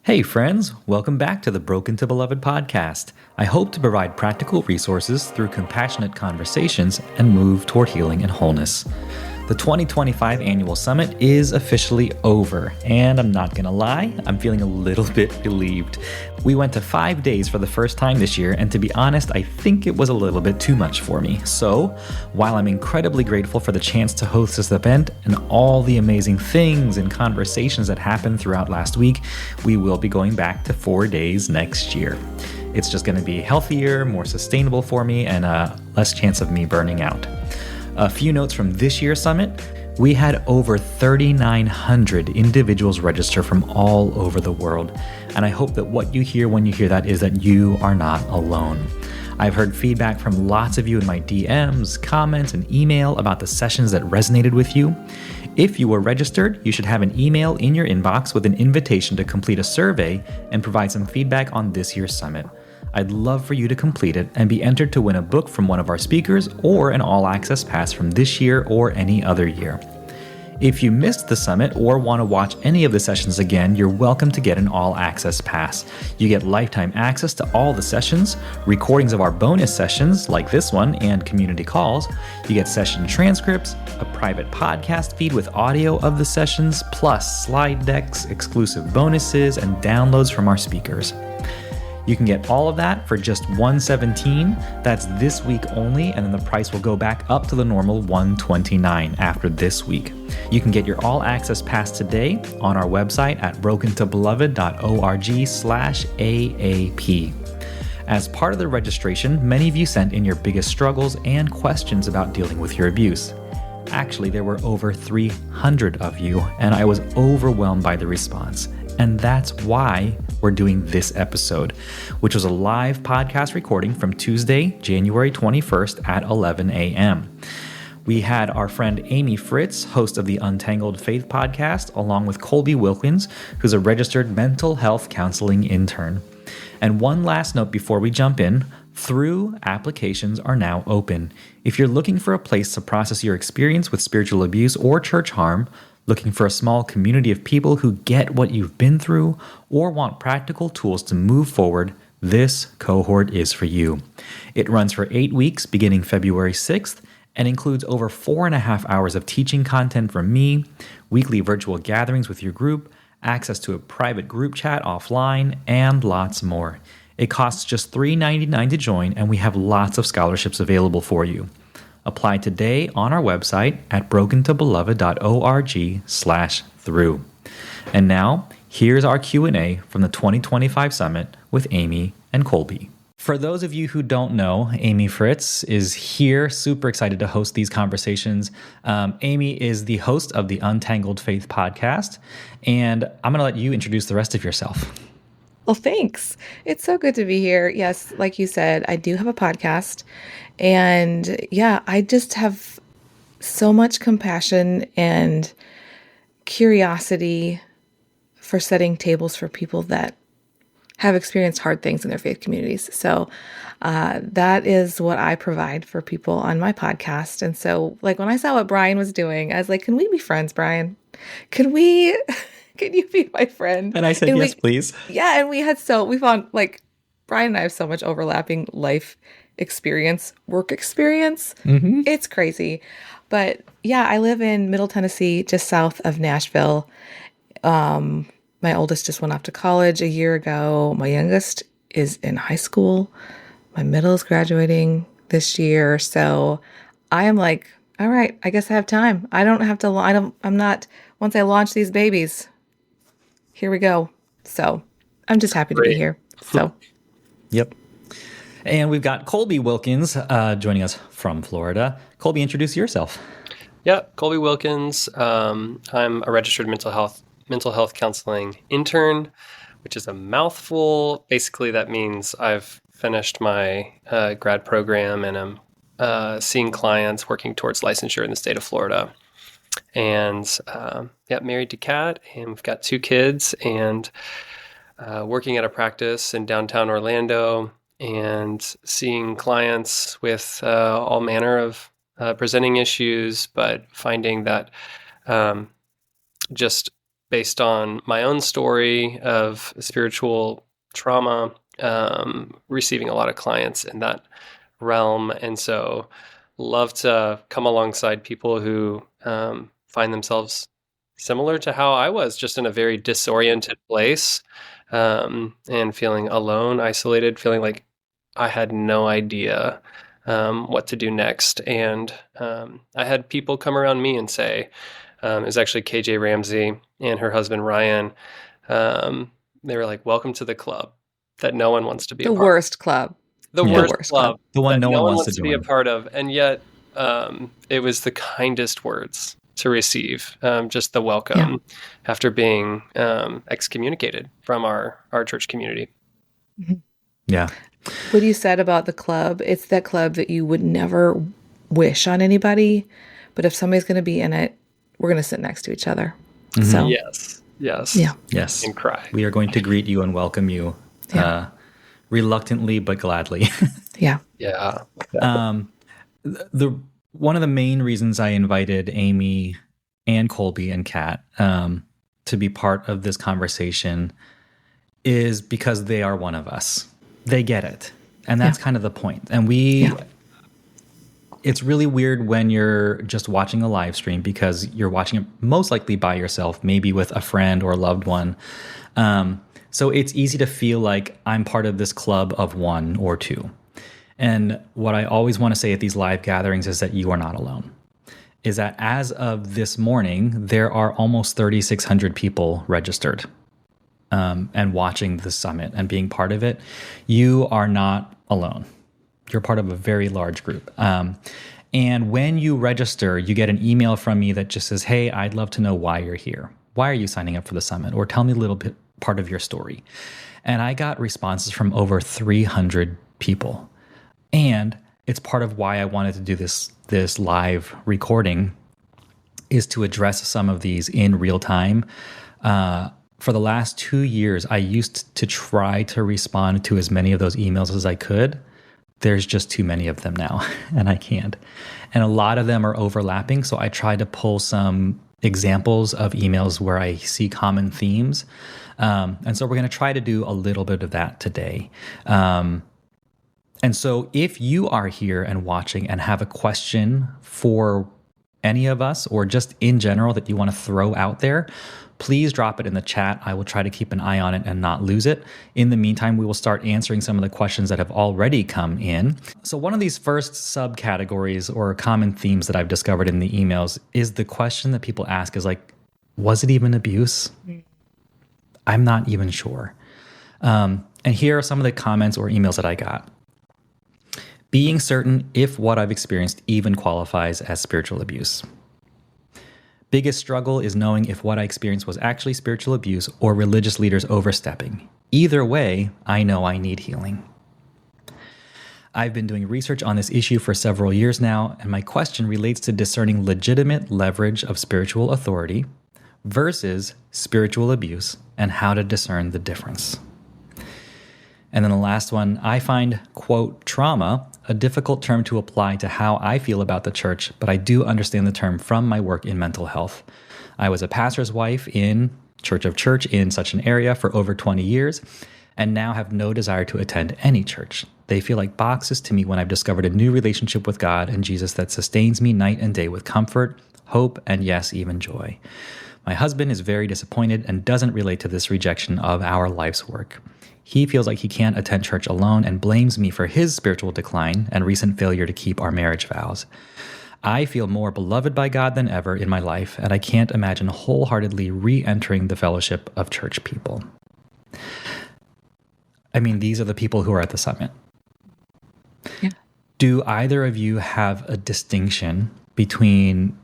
Hey friends, welcome back to the Broken to Beloved podcast. I hope to provide practical resources through compassionate conversations and move toward healing and wholeness. The 2025 annual summit is officially over, and I'm not gonna lie, I'm feeling a little bit relieved. We went to 5 days for the first time this year, and to be honest, I think it was a little bit too much for me. So, while I'm incredibly grateful for the chance to host this event and all the amazing things and conversations that happened throughout last week, we will be going back to 4 days next year. It's just gonna be healthier, more sustainable for me, and less chance of me burning out. A few notes from this year's summit. We had over 3,900 individuals register from all over the world. And I hope that what you hear when you hear that is that you are not alone. I've heard feedback from lots of you in my DMs, comments, and email about the sessions that resonated with you. If you were registered, you should have an email in your inbox with an invitation to complete a survey and provide some feedback on this year's summit. I'd love for you to complete it and be entered to win a book from one of our speakers or an all-access pass from this year or any other year. If you missed the summit or want to watch any of the sessions again, you're welcome to get an all-access pass. You get lifetime access to all the sessions, recordings of our bonus sessions like this one and community calls. You get session transcripts, a private podcast feed with audio of the sessions, plus slide decks, exclusive bonuses, and downloads from our speakers. You can get all of that for just $117. That's this week only, and then the price will go back up to the normal $129 after this week. You can get your all-access pass today on our website at brokentobeloved.org/AAP. As part of the registration, many of you sent in your biggest struggles and questions about dealing with your abuse. Actually, there were over 300 of you, and I was overwhelmed by the response. And that's why we're doing this episode, which was a live podcast recording from Tuesday, January 21st at 11 a.m. We had our friend Amy Fritz, host of the Untangled Faith podcast, along with Colby Wilkins, who's a registered mental health counseling intern. And one last note before we jump in, Through applications are now open. If you're looking for a place to process your experience with spiritual abuse or church harm, looking for a small community of people who get what you've been through, or want practical tools to move forward, this cohort is for you. It runs for 8 weeks beginning February 6th and includes over 4.5 hours of teaching content from me, weekly virtual gatherings with your group, access to a private group chat offline, and lots more. It costs just $3.99 to join, and we have lots of scholarships available for you. Apply today on our website at brokentobeloved.org/through. And now, here's our Q&A from the 2025 Summit with Amy and Colby. For those of you who don't know, Amy Fritz is here, super excited to host these conversations. Amy is the host of the Untangled Faith podcast, and I'm going to let you introduce the rest of yourself. Well, thanks. It's so good to be here. Yes, like you said, I do have a podcast. And yeah, I just have so much compassion and curiosity for setting tables for people that have experienced hard things in their faith communities. So that is what I provide for people on my podcast. And so like when I saw what Brian was doing, I was like, can we be friends, Brian? Can you be my friend? And I said, yes, please. Yeah. And we found like Brian and I have so much overlapping life experience, work experience. Mm-hmm. It's crazy. But yeah, I live in Middle Tennessee, just south of Nashville. My oldest just went off to college a year ago. My youngest is in high school. My middle is graduating this year. So I am like, all right, I guess I have time. Once I launch these babies, here we go. So I'm just happy to be here. So. Yep. And we've got Colby Wilkins joining us from Florida. Colby, introduce yourself. Yeah, Colby Wilkins. I'm a registered mental health counseling intern, which is a mouthful. Basically, that means I've finished my grad program and I'm seeing clients working towards licensure in the state of Florida. And married to Kat, and we've got 2 kids, and working at a practice in downtown Orlando, and seeing clients with all manner of presenting issues, but finding that just based on my own story of spiritual trauma, receiving a lot of clients in that realm. And so love to come alongside people who find themselves similar to how I was, just in a very disoriented place, and feeling alone, isolated, feeling like I had no idea what to do next. And I had people come around me and say, it was actually KJ Ramsey and her husband Ryan. They were like, "Welcome to the club that no one wants to be The a part worst club. the Yeah. worst club, The one that no one wants to to be a join. part of." And yet, it was the kindest words to receive, just the welcome after being excommunicated from our church community. Yeah. What you said about the club, it's that club that you would never wish on anybody, but if somebody's going to be in it, we're going to sit next to each other. So Yes. Yeah. Yes. And cry. We are going to greet you and welcome you reluctantly but gladly. Yeah. Yeah. The one of the main reasons I invited Amy and Colby and Kat to be part of this conversation is because they are one of us. They get it. And that's kind of the point. And it's really weird when you're just watching a live stream because you're watching it most likely by yourself, maybe with a friend or a loved one. So it's easy to feel like I'm part of this club of one or two. And what I always want to say at these live gatherings is that you are not alone. Is that as of this morning, there are almost 3,600 people registered and watching the summit and being part of it. You are not alone. You're part of a very large group. And when you register, you get an email from me that just says, "Hey, I'd love to know why you're here. Why are you signing up for the summit? Or tell me a little bit part of your story." And I got responses from over 300 people. And it's part of why I wanted to do this live recording, is to address some of these in real time. For the last 2 years, I used to try to respond to as many of those emails as I could. There's just too many of them now, and I can't. And a lot of them are overlapping, so I tried to pull some examples of emails where I see common themes. And so we're going to try to do a little bit of that today. And so if you are here and watching and have a question for any of us or just in general that you want to throw out there, please drop it in the chat. I will try to keep an eye on it and not lose it. In the meantime, we will start answering some of the questions that have already come in. So one of these first subcategories or common themes that I've discovered in the emails is the question that people ask is like, was it even abuse? I'm not even sure. And here are some of the comments or emails that I got. Being certain if what I've experienced even qualifies as spiritual abuse. Biggest struggle is knowing if what I experienced was actually spiritual abuse or religious leaders overstepping. Either way, I know I need healing. I've been doing research on this issue for several years now, and my question relates to discerning legitimate leverage of spiritual authority versus spiritual abuse and how to discern the difference. And then the last one, I find, quote, trauma a difficult term to apply to how I feel about the church, but I do understand the term from my work in mental health. I was a pastor's wife in Church of Church in such an area for over 20 years, and now have no desire to attend any church. They feel like boxes to me when I've discovered a new relationship with God and Jesus that sustains me night and day with comfort, hope, and yes, even joy. My husband is very disappointed and doesn't relate to this rejection of our life's work. He feels like he can't attend church alone and blames me for his spiritual decline and recent failure to keep our marriage vows. I feel more beloved by God than ever in my life, and I can't imagine wholeheartedly re-entering the fellowship of church people. I mean, these are the people who are at the summit. Yeah. Do either of you have a distinction between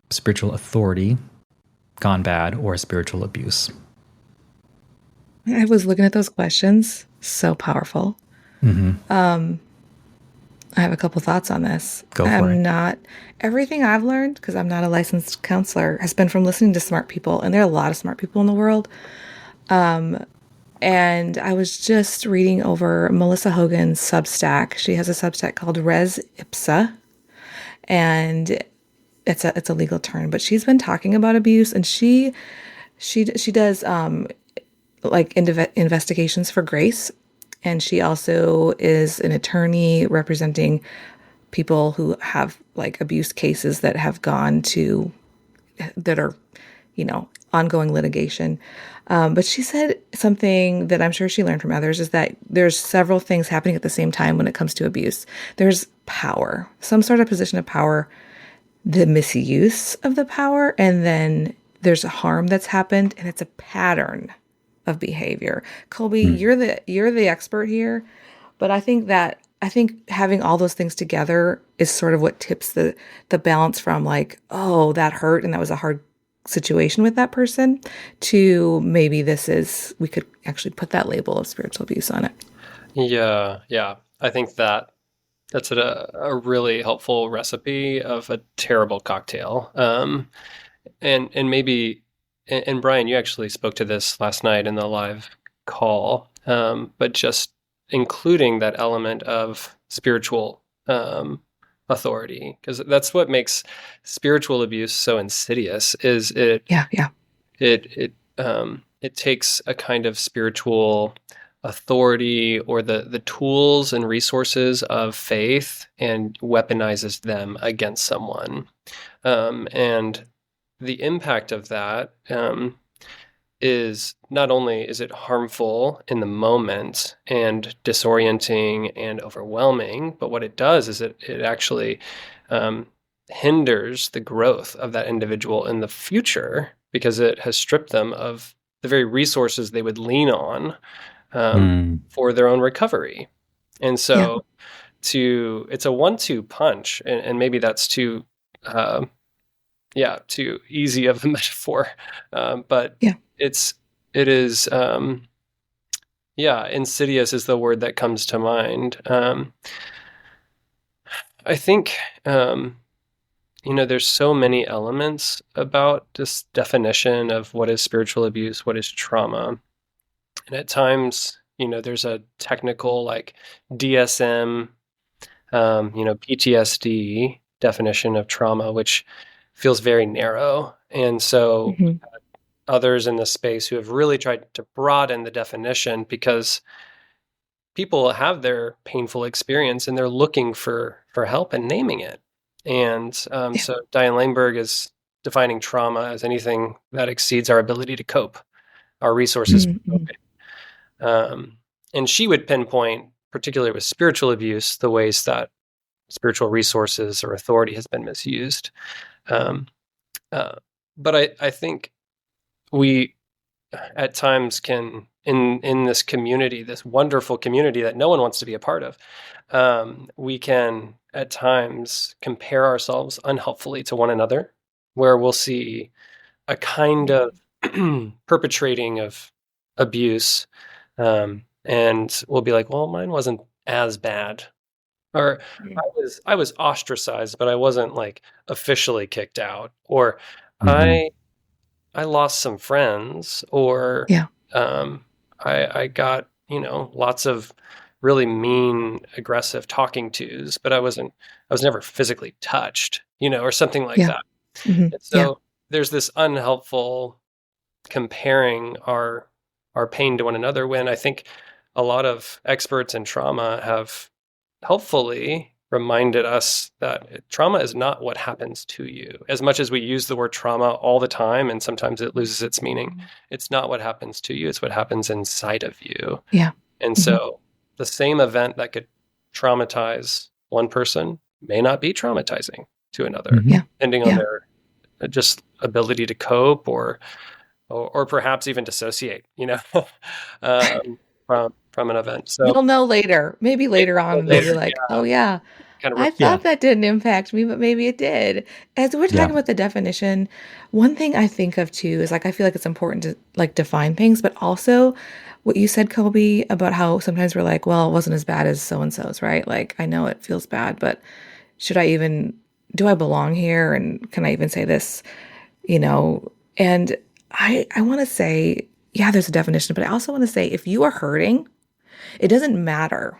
spiritual authority gone bad or spiritual abuse? I was looking at those questions. So powerful. Mm-hmm. I have a couple thoughts on this. Go for it. Everything I've learned, because I'm not a licensed counselor, has been from listening to smart people. And there are a lot of smart people in the world. And I was just reading over Melissa Hogan's Substack. She has a Substack called Res Ipsa. And it's a legal term, but she's been talking about abuse, and she does like investigations for Grace, and she also is an attorney representing people who have like abuse cases that have gone to that are, ongoing litigation. But she said something that I'm sure she learned from others is that there's several things happening at the same time when it comes to abuse. There's power, some sort of position of power, the misuse of the power, and then there's a harm that's happened, and it's a pattern of behavior. Colby, you're the expert here, but I think having all those things together is sort of what tips the balance from like, oh, that hurt and that was a hard situation with that person, to maybe we could actually put that label of spiritual abuse on it. Yeah. I think that's a really helpful recipe of a terrible cocktail. And maybe, and Brian, you actually spoke to this last night in the live call, but just including that element of spiritual authority, because that's what makes spiritual abuse so insidious. Is it? Yeah. It takes a kind of spiritual authority or the tools and resources of faith and weaponizes them against someone, and the impact of that is not only is it harmful in the moment and disorienting and overwhelming, but what it does is it actually hinders the growth of that individual in the future, because it has stripped them of the very resources they would lean on for their own recovery. And so it's a 1-2 punch, and maybe that's too easy of a metaphor, but it is insidious is the word that comes to mind. I think there's so many elements about this definition of what is spiritual abuse, what is trauma, and at times there's a technical like DSM, PTSD definition of trauma, which feels very narrow. And so others in the space who have really tried to broaden the definition, because people have their painful experience and they're looking for help and naming it. And so Diane Langberg is defining trauma as anything that exceeds our ability to cope, our resources for coping. And she would pinpoint, particularly with spiritual abuse, the ways that spiritual resources or authority has been misused. But I think we at times can, in this community, this wonderful community that no one wants to be a part of, we can at times compare ourselves unhelpfully to one another, where we'll see a kind of perpetrating of abuse, and we'll be like, well, mine wasn't as bad. Or I was ostracized, but I wasn't like officially kicked out. Or I lost some friends, or I got lots of really mean, aggressive talking tos, but I was never physically touched, or something like that. And so there's this unhelpful comparing our pain to one another, when I think a lot of experts in trauma have helpfully reminded us that trauma is not what happens to you. As much as we use the word trauma all the time, and sometimes it loses its meaning, it's not what happens to you, it's what happens inside of you. Yeah. And so the same event that could traumatize one person may not be traumatizing to another, depending on their just ability to cope or perhaps even dissociate, from an event. So you'll know later, maybe later on, they'll be like, oh yeah, I thought that didn't impact me, but maybe it did. As we're talking about the definition, one thing I think of too is like, I feel like it's important to like define things, but also what you said, Colby, about how sometimes we're like, well, it wasn't as bad as so-and-so's, right? Like, I know it feels bad, but do I belong here? And can I even say this, and I want to say, there's a definition, but I also want to say, if you are hurting, it doesn't matter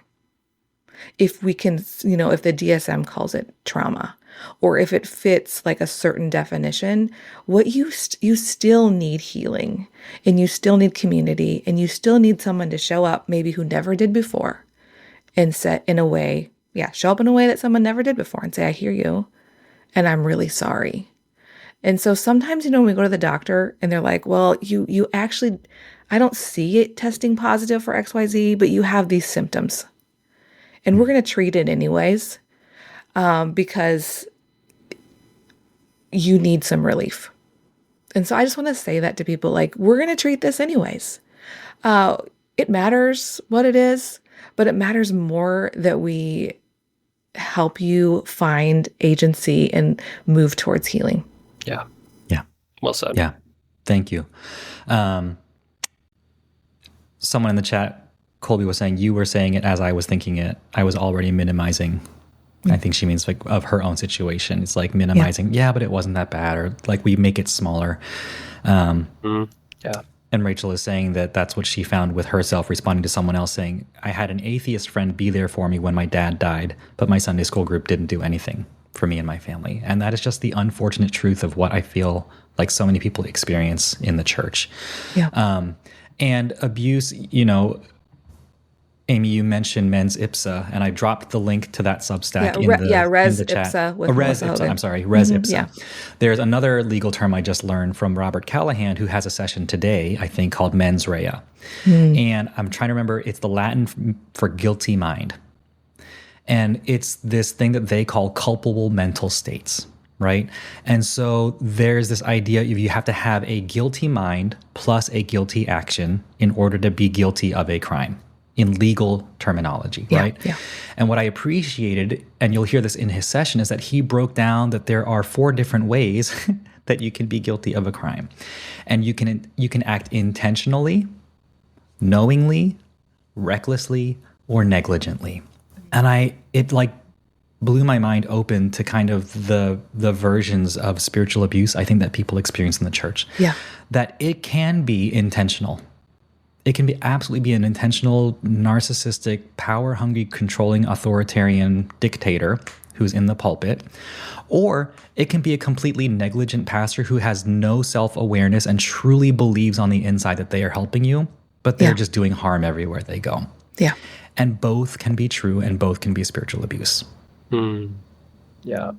if we can, if the DSM calls it trauma, or if it fits like a certain definition, what you still need healing, and you still need community, and you still need someone to show up, maybe who never did before, and show up in a way that someone never did before, and say, I hear you, and I'm really sorry. And so sometimes, when we go to the doctor and they're like, well, you actually, I don't see it testing positive for XYZ, but you have these symptoms, and we're going to treat it anyways, because you need some relief. And so I just want to say that to people, like, we're going to treat this anyways. It matters what it is, but it matters more that we help you find agency and move towards healing. Yeah. Yeah. Well said. Yeah. Thank you. Someone in the chat, Colby, was saying, you were saying it as I was thinking it. I was already minimizing. I think she means like of her own situation. It's like minimizing. Yeah, but it wasn't that bad. Or like we make it smaller. Yeah. And Rachel is saying that that's what she found with herself, responding to someone else saying, I had an atheist friend be there for me when my dad died, but my Sunday school group didn't do anything for me and my family. And that is just the unfortunate truth of what I feel like so many people experience in the church. Yeah. And abuse, Amy, you mentioned Men's Ipsa, and I dropped the link to that Substack in the chat. Ipsa with Res Melissa Ipsa, Hogan. I'm sorry, Res Ipsa. Yeah. There's another legal term I just learned from Robert Callahan, who has a session today, I think, called mens rea. And I'm trying to remember, it's the Latin for guilty mind. And it's this thing that they call culpable mental states, right? And so there's this idea of you have to have a guilty mind plus a guilty action in order to be guilty of a crime. In legal terminology, right? Yeah. And what I appreciated, and you'll hear this in his session, is that he broke down that there are 4 different ways that you can be guilty of a crime. And you can act intentionally, knowingly, recklessly, or negligently. And it like blew my mind open to kind of the versions of spiritual abuse I think that people experience in the church. Yeah. That it can be intentional. It can absolutely be an intentional, narcissistic, power-hungry, controlling, authoritarian dictator who's in the pulpit. Or it can be a completely negligent pastor who has no self-awareness and truly believes on the inside that they are helping you, but they're just doing harm everywhere they go. Yeah. And both can be true, and both can be spiritual abuse. Yeah.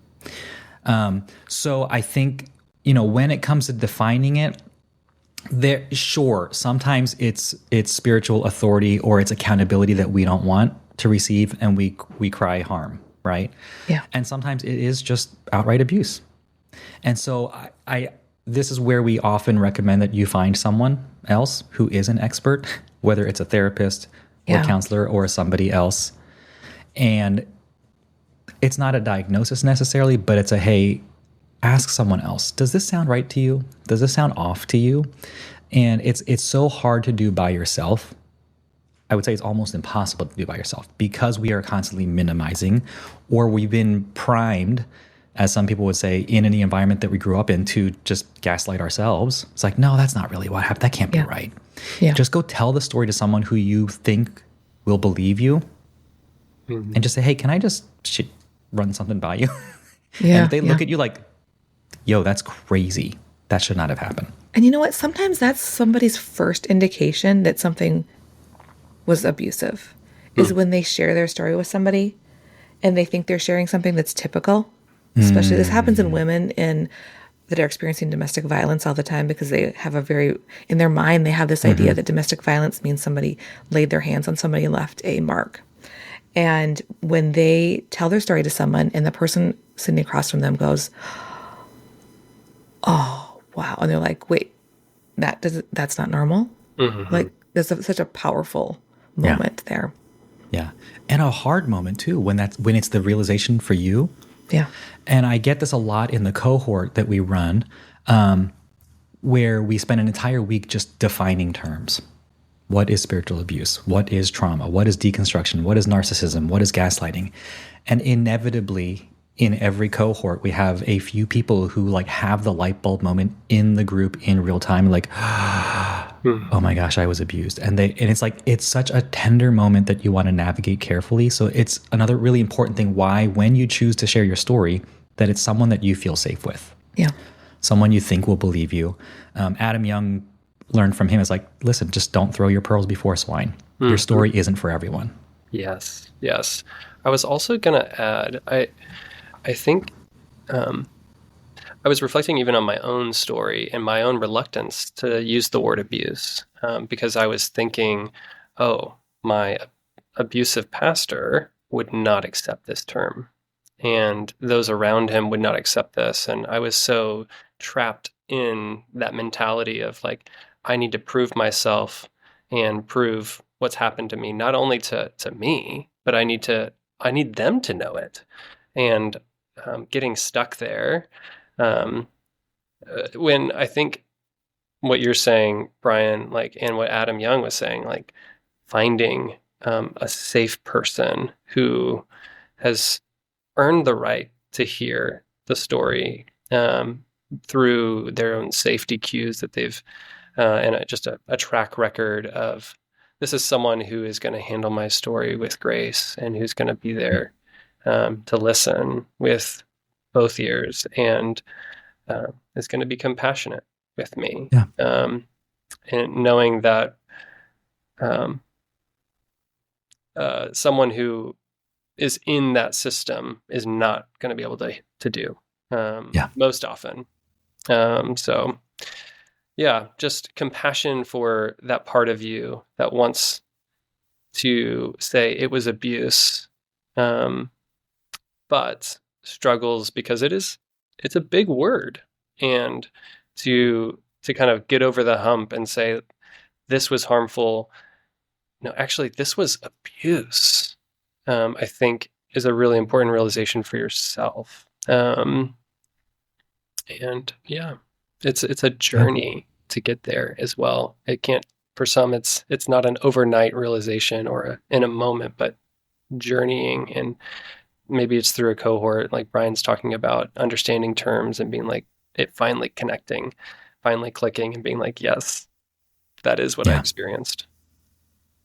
So I think, when it comes to defining it, sometimes it's spiritual authority or it's accountability that we don't want to receive, and we cry harm, right? Yeah. And sometimes it is just outright abuse. And so this is where we often recommend that you find someone else who is an expert, whether it's a therapist or a counselor or somebody else. And it's not a diagnosis necessarily, but it's hey, ask someone else. Does this sound right to you? Does this sound off to you? And it's so hard to do by yourself. I would say it's almost impossible to do by yourself because we are constantly minimizing, or we've been primed, as some people would say, in any environment that we grew up in to just gaslight ourselves. It's like, no, that's not really what happened. That can't be right. Yeah. Just go tell the story to someone who you think will believe you, and just say, hey, can I just run something by you? Yeah. And if they look at you like, yo, that's crazy. That should not have happened. And you know what? Sometimes that's somebody's first indication that something was abusive, is when they share their story with somebody and they think they're sharing something that's typical. Especially this happens in women that are experiencing domestic violence all the time, because they have in their mind, they have this idea that domestic violence means somebody laid their hands on somebody and left a mark. And when they tell their story to someone and the person sitting across from them goes, oh, wow. And they're like, wait, that's not normal. Like there's such a powerful moment there. Yeah. And a hard moment too, when it's the realization for you. Yeah. And I get this a lot in the cohort that we run, where we spend an entire week just defining terms. What is spiritual abuse? What is trauma? What is deconstruction? What is narcissism? What is gaslighting? And inevitably, in every cohort, we have a few people who have the light bulb moment in the group in real time, oh my gosh, I was abused. And it's like, it's such a tender moment that you want to navigate carefully. So it's another really important thing why, when you choose to share your story, that it's someone that you feel safe with. Yeah. Someone you think will believe you. Adam Young learned from him is like, listen, just don't throw your pearls before swine. Your story isn't for everyone. Yes. Yes. I was also going to add, I think, I was reflecting even on my own story and my own reluctance to use the word abuse, because I was thinking, oh, my abusive pastor would not accept this term, and those around him would not accept this. And I was so trapped in that mentality of like, I need to prove myself and prove what's happened to me, not only to me, but I need them to know it. And getting stuck there. When I think what you're saying, Brian, like, and what Adam Young was saying, like finding a safe person who has earned the right to hear the story through their own safety cues that they've, and just a track record of, this is someone who is going to handle my story with grace and who's going to be there to listen with both ears and is going to be compassionate with me. Yeah. And knowing that someone who is in that system is not going to be able to do most often. So yeah, just compassion for that part of you that wants to say it was abuse, but struggles because it's a big word, and to kind of get over the hump and say, this was harmful. No, actually, this was abuse. I think is a really important realization for yourself. And yeah, it's a journey to get there as well. It can't, for some, it's not an overnight realization or in a moment, but journeying. And maybe it's through a cohort, like Brian's talking about, understanding terms and being like, it finally connecting, finally clicking and being like, yes, that is what I experienced.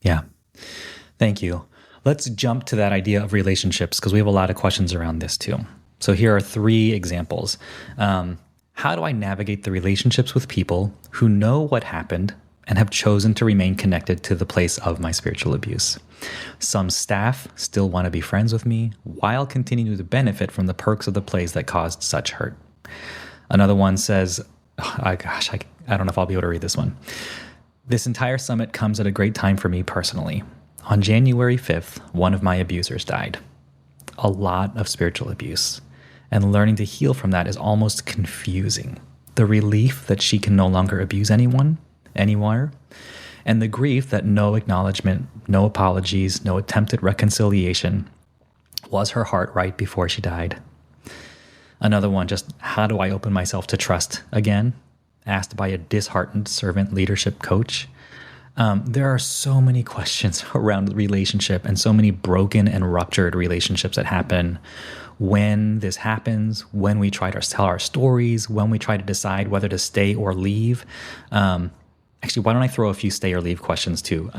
Yeah. Thank you. Let's jump to that idea of relationships, because we have a lot of questions around this too. So here are 3 examples. How do I navigate the relationships with people who know what happened and have chosen to remain connected to the place of my spiritual abuse? Some staff still want to be friends with me while continuing to benefit from the perks of the place that caused such hurt. Another one says, I don't know if I'll be able to read this one. This entire summit comes at a great time for me personally. On January 5th, one of my abusers died. A lot of spiritual abuse. And learning to heal from that is almost confusing. The relief that she can no longer abuse anyone, anywhere, and the grief that no acknowledgement, no apologies, no attempt at reconciliation was her heart right before she died. Another one, just how do I open myself to trust again? Asked by a disheartened servant leadership coach. There are so many questions around relationship and so many broken and ruptured relationships that happen when this happens, when we try to tell our stories, when we try to decide whether to stay or leave. Actually, why don't I throw a few stay or leave questions too?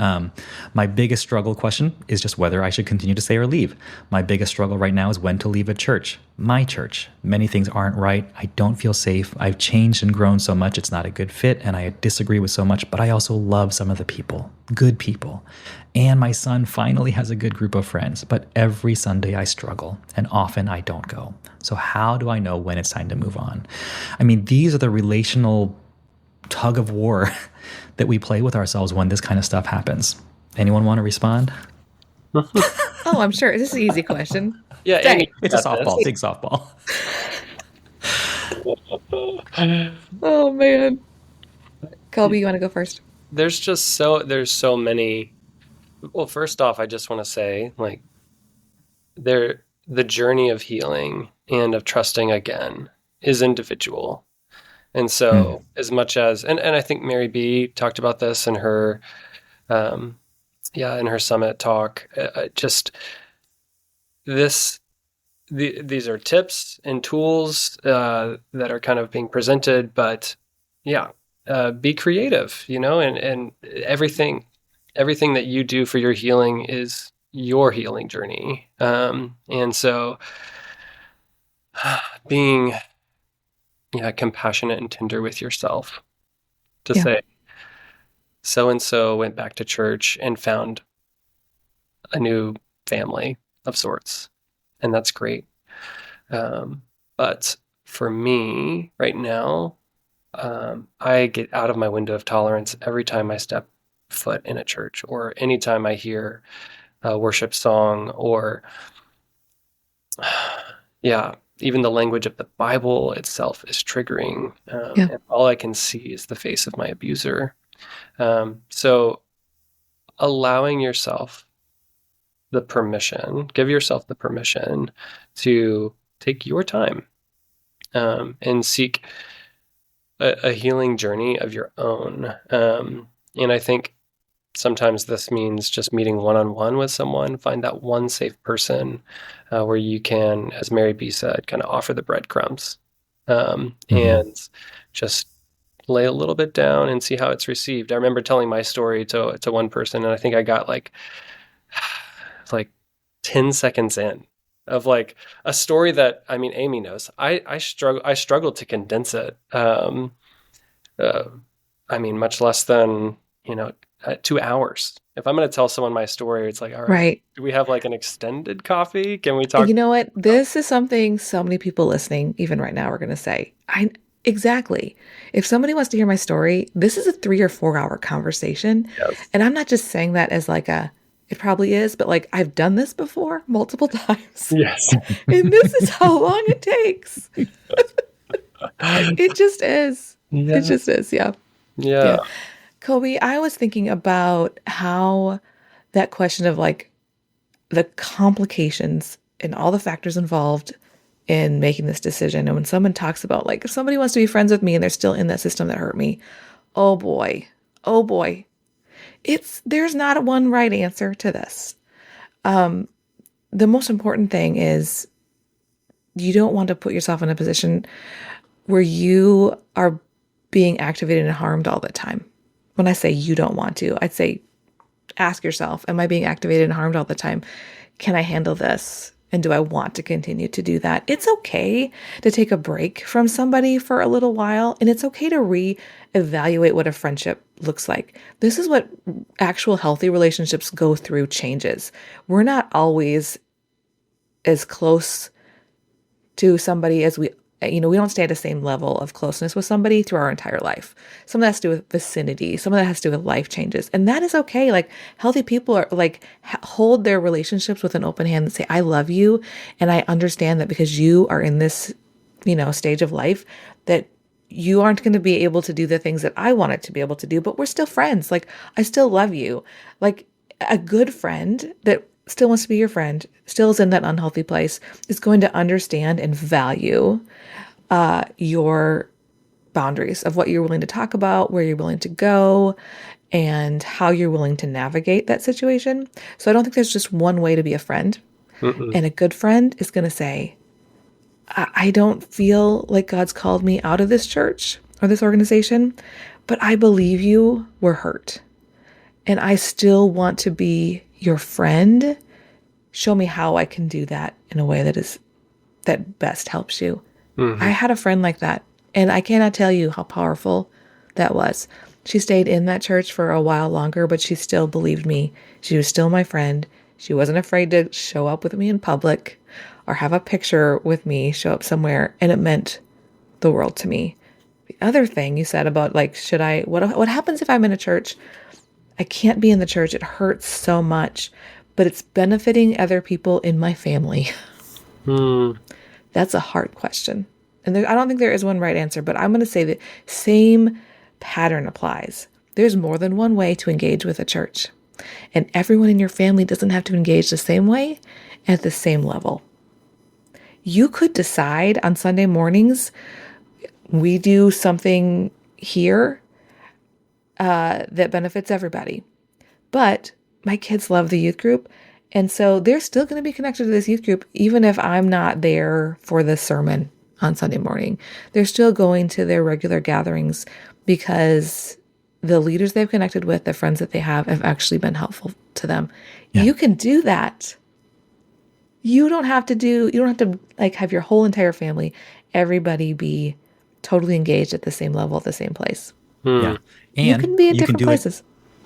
My biggest struggle question is just whether I should continue to stay or leave. My biggest struggle right now is when to leave a church, my church. Many things aren't right. I don't feel safe. I've changed and grown so much. It's not a good fit, and I disagree with so much, but I also love some of the people, good people. And my son finally has a good group of friends, but every Sunday I struggle, and often I don't go. So how do I know when it's time to move on? I mean, these are the relational tug of war that we play with ourselves when this kind of stuff happens. Anyone want to respond? Oh, I'm sure. This is an easy question. Yeah, Dang. It's a softball. Big softball. Oh, man. Colby, you want to go first? There's so many. Well, first off, I just want to say, like, the journey of healing and of trusting again is individual. And so as much as, and I think Mary B talked about this in her, in her summit talk, these are tips and tools that are kind of being presented, but yeah, be creative, and everything that you do for your healing is your healing journey. And so being compassionate and tender with yourself to say, so-and-so went back to church and found a new family of sorts, and that's great. But for me right now, I get out of my window of tolerance every time I step foot in a church, or anytime I hear a worship song, or even the language of the Bible itself is triggering. And all I can see is the face of my abuser. So allowing yourself give yourself the permission to take your time and seek a healing journey of your own. And I think sometimes this means just meeting one-on-one with someone. Find that one safe person where you can, as Mary B said, kind of offer the breadcrumbs and just lay a little bit down and see how it's received. I remember telling my story to one person, and I think I got like 10 seconds in of like a story that, I mean, Amy knows. I struggled to condense it. Much less than, 2 hours. If I'm going to tell someone my story, it's like, all right, do we have like an extended coffee? Can we talk? You know what? This is something so many people listening, even right now, are going to say. Exactly. If somebody wants to hear my story, this is a 3 or 4 hour conversation. Yes. And I'm not just saying that as like it probably is, but like I've done this before multiple times. Yes. And this is how long it takes. It just is. Yeah. It just is. Yeah. Colby, I was thinking about how that question of like the complications and all the factors involved in making this decision. And when someone talks about like, if somebody wants to be friends with me and they're still in that system that hurt me, oh boy. There's not one right answer to this. The most important thing is you don't want to put yourself in a position where you are being activated and harmed all the time. When I say you don't want to, I'd say ask yourself, am I being activated and harmed all the time? Can I handle this? And do I want to continue to do that? It's okay to take a break from somebody for a little while, and it's okay to reevaluate what a friendship looks like. This is what actual healthy relationships go through changes. We're not always as close to somebody as we don't stay at the same level of closeness with somebody through our entire life. Some of that has to do with vicinity. Some of that has to do with life changes. And that is okay. Like healthy people are like hold their relationships with an open hand and say, I love you. And I understand that because you are in this, stage of life that you aren't going to be able to do the things that I wanted to be able to do, but we're still friends. Like I still love you. Like a good friend that still wants to be your friend, still is in that unhealthy place, is going to understand and value your boundaries of what you're willing to talk about, where you're willing to go, and how you're willing to navigate that situation. So I don't think there's just one way to be a friend. And a good friend is going to say, I don't feel like God's called me out of this church or this organization, but I believe you were hurt. And I still want to be your friend. Show me how I can do that in a way that best helps you. I had a friend like that, and I cannot tell you how powerful that was. She stayed in that church for a while longer, but she still believed me. She was still my friend. She wasn't afraid to show up with me in public or have a picture with me, show up somewhere, and it meant the world to me. The other thing you said about like, what happens if I'm in a church? I can't be in the church. It hurts so much, but it's benefiting other people in my family. That's a hard question. And I don't think there is one right answer, but I'm going to say the same pattern applies. There's more than one way to engage with a church. And everyone in your family doesn't have to engage the same way at the same level. You could decide on Sunday mornings, we do something here that benefits everybody. But my kids love the youth group. And so they're still going to be connected to this youth group, even if I'm not there for the sermon on Sunday morning. They're still going to their regular gatherings because the leaders they've connected with, the friends that they have actually been helpful to them. Yeah. You can do that. You don't have to like have your whole entire family, everybody be totally engaged at the same level, at the same place. Yeah. And you can be in different places.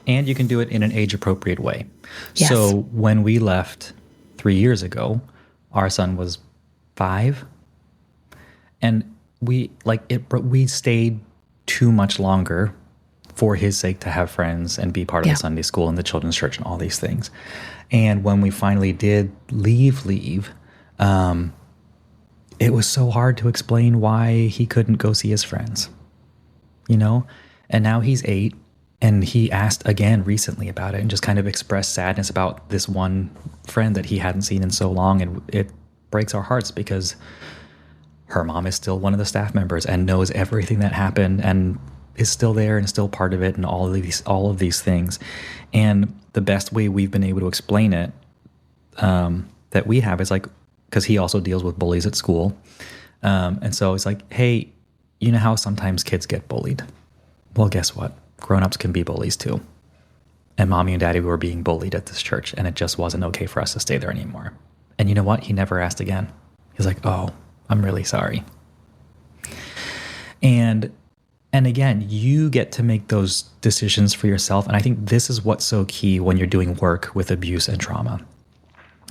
And you can do it in an age-appropriate way. Yes. So when we left 3 years ago, our son was 5. And we stayed too much longer for his sake to have friends and be part of the Sunday school and the children's church and all these things. And when we finally did leave, it was so hard to explain why he couldn't go see his friends, And now he's 8, and he asked again recently about it and just kind of expressed sadness about this one friend that he hadn't seen in so long. And it breaks our hearts because her mom is still one of the staff members and knows everything that happened and is still there and still part of it and all of these things. And the best way we've been able to explain it that we have is like, because he also deals with bullies at school. And so it's like, hey, you know how sometimes kids get bullied? Well, guess what? Grown-ups can be bullies too. And mommy and daddy were being bullied at this church, and it just wasn't okay for us to stay there anymore. And you know what? He never asked again. He's like, oh, I'm really sorry. And again, you get to make those decisions for yourself. And I think this is what's so key when you're doing work with abuse and trauma,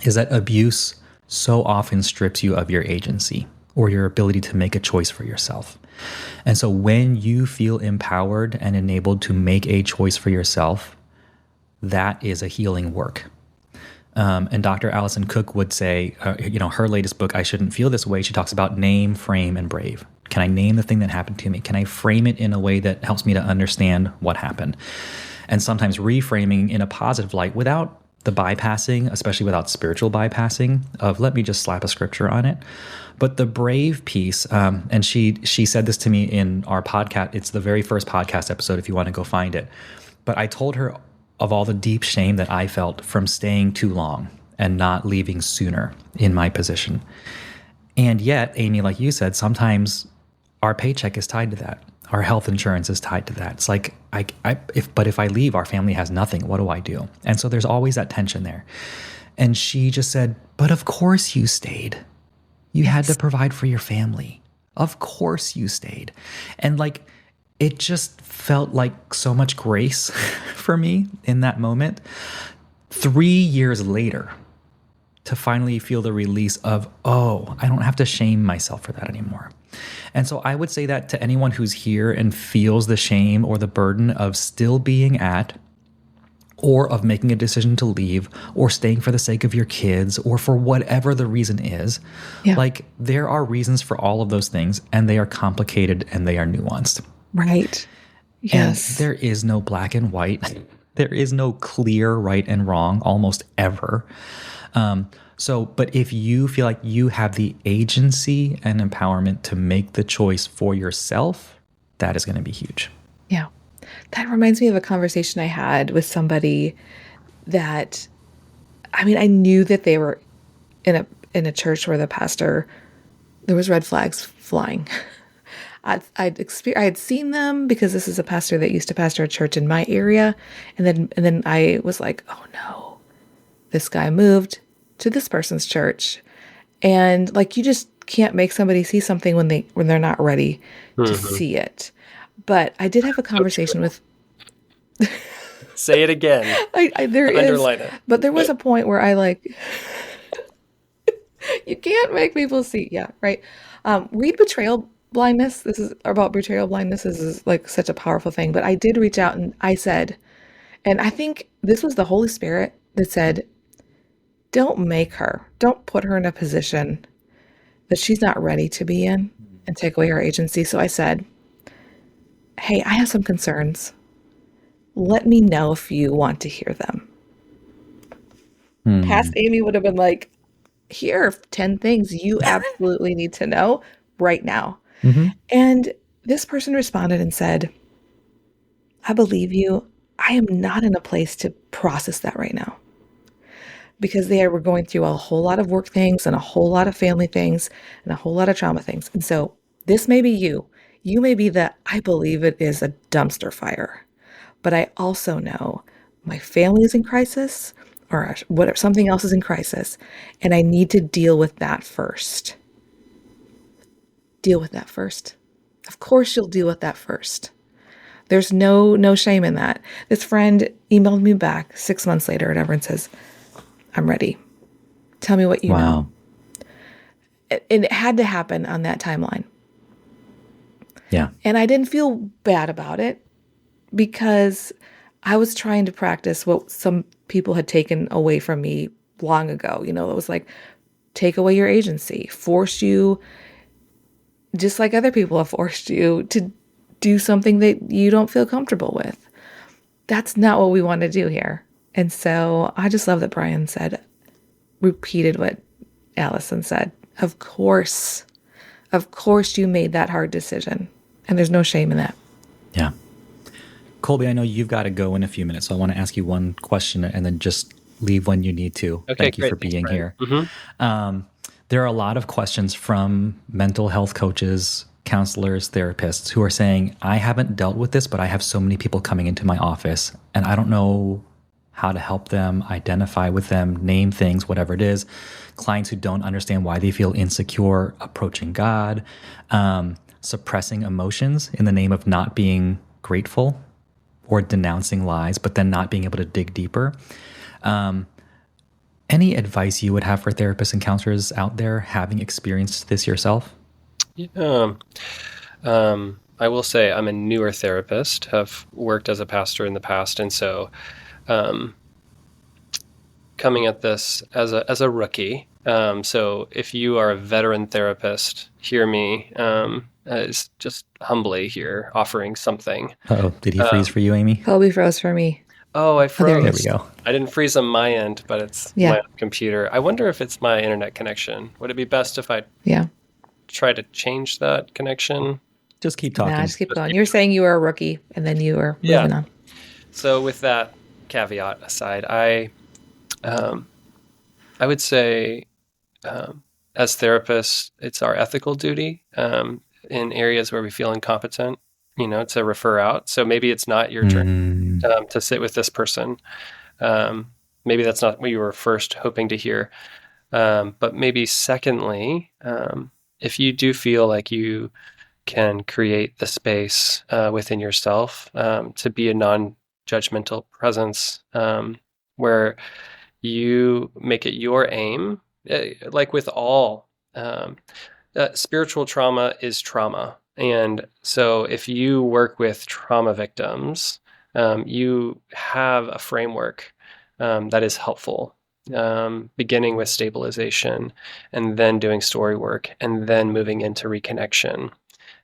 is that abuse so often strips you of your agency or your ability to make a choice for yourself. And so when you feel empowered and enabled to make a choice for yourself, that is a healing work. And Dr. Allison Cook would say, her latest book, I Shouldn't Feel This Way, she talks about name, frame, and brave. Can I name the thing that happened to me? Can I frame it in a way that helps me to understand what happened? And sometimes reframing in a positive light without the bypassing, especially without spiritual bypassing of let me just slap a scripture on it. But the brave piece, and she said this to me in our podcast. It's the very first podcast episode if you want to go find it. But I told her of all the deep shame that I felt from staying too long and not leaving sooner in my position. And yet, Amy, like you said, sometimes our paycheck is tied to that. Our health insurance is tied to that. It's like, if I leave, our family has nothing. What do I do? And so there's always that tension there. And she just said, but of course you stayed. You had to provide for your family. Of course you stayed. And like, it just felt like so much grace for me in that moment. 3 years later, to finally feel the release of, oh, I don't have to shame myself for that anymore. And so I would say that to anyone who's here and feels the shame or the burden of still being at, or of making a decision to leave, or staying for the sake of your kids, or for whatever the reason is, like there are reasons for all of those things, and they are complicated and they are nuanced. Right. Yes. And there is no black and white. There is no clear right and wrong almost ever. But if you feel like you have the agency and empowerment to make the choice for yourself, that is going to be huge. Yeah. That reminds me of a conversation I had with somebody that, I knew that they were in a church where the pastor, there was red flags flying. I had seen them because this is a pastor that used to pastor a church in my area. And then I was like, oh no, this guy moved to this person's church. And like, you just can't make somebody see something when they're not ready to see it. But I did have a conversation with. Say it again. Underline it. But there was a point where I you can't make people see. Yeah, right. Read Betrayal Blindness. This is about betrayal blindness. This is like such a powerful thing. But I did reach out and I said, and I think this was the Holy Spirit that said, don't put her in a position that she's not ready to be in and take away her agency. So I said, hey, I have some concerns. Let me know if you want to hear them. Past Amy would have been like, here are 10 things you absolutely need to know right now. Mm-hmm. And this person responded and said, I believe you. I am not in a place to process that right now. because they were going through a whole lot of work things and a whole lot of family things and a whole lot of trauma things. And so this may be you. You may be the, I believe it is a dumpster fire, but I also know my family is in crisis or whatever, something else is in crisis, and I need to deal with that first. Deal with that first. Of course you'll deal with that first. There's no shame in that. This friend emailed me back 6 months later or whatever and says, I'm ready. Tell me what you know. And it had to happen on that timeline. Yeah. And I didn't feel bad about it because I was trying to practice what some people had taken away from me long ago. You know, it was like, take away your agency, force you, just like other people have forced you to do something that you don't feel comfortable with. That's not what we want to do here. And so I just love that Brian repeated what Allison said. Of course you made that hard decision. And there's no shame in that. Yeah. Colby, I know you've got to go in a few minutes, so I want to ask you one question and then just leave when you need to. Okay, Thank you great. for being Thanks, here. Mm-hmm. There are a lot of questions from mental health coaches, counselors, therapists who are saying, I haven't dealt with this, but I have so many people coming into my office and I don't know how to help them, identify with them, name things, whatever it is. Clients who don't understand why they feel insecure approaching God, suppressing emotions in the name of not being grateful or denouncing lies, but then not being able to dig deeper. Any advice you would have for therapists and counselors out there having experienced this yourself? Yeah. I will say I'm a newer therapist, have worked as a pastor in the past. And so coming at this as a rookie. So if you are a veteran therapist, hear me, is just humbly here offering something. Uh-oh, did he freeze for you, Amy? Colby froze for me. Oh, I froze. There we go. I didn't freeze on my end, but it's my computer. I wonder if it's my internet connection. Would it be best if I try to change that connection? Just keep talking. Nah, just keep going. You're saying you were a rookie, and then you were moving on. So with that caveat aside, I would say as therapists, it's our ethical duty in areas where we feel incompetent, to refer out. So maybe it's not your turn to sit with this person. Maybe that's not what you were first hoping to hear. But maybe secondly, if you do feel like you can create the space within yourself to be a non-judgmental presence where you make it your aim, like with all spiritual trauma is trauma. And so if you work with trauma victims, you have a framework that is helpful, beginning with stabilization and then doing story work and then moving into reconnection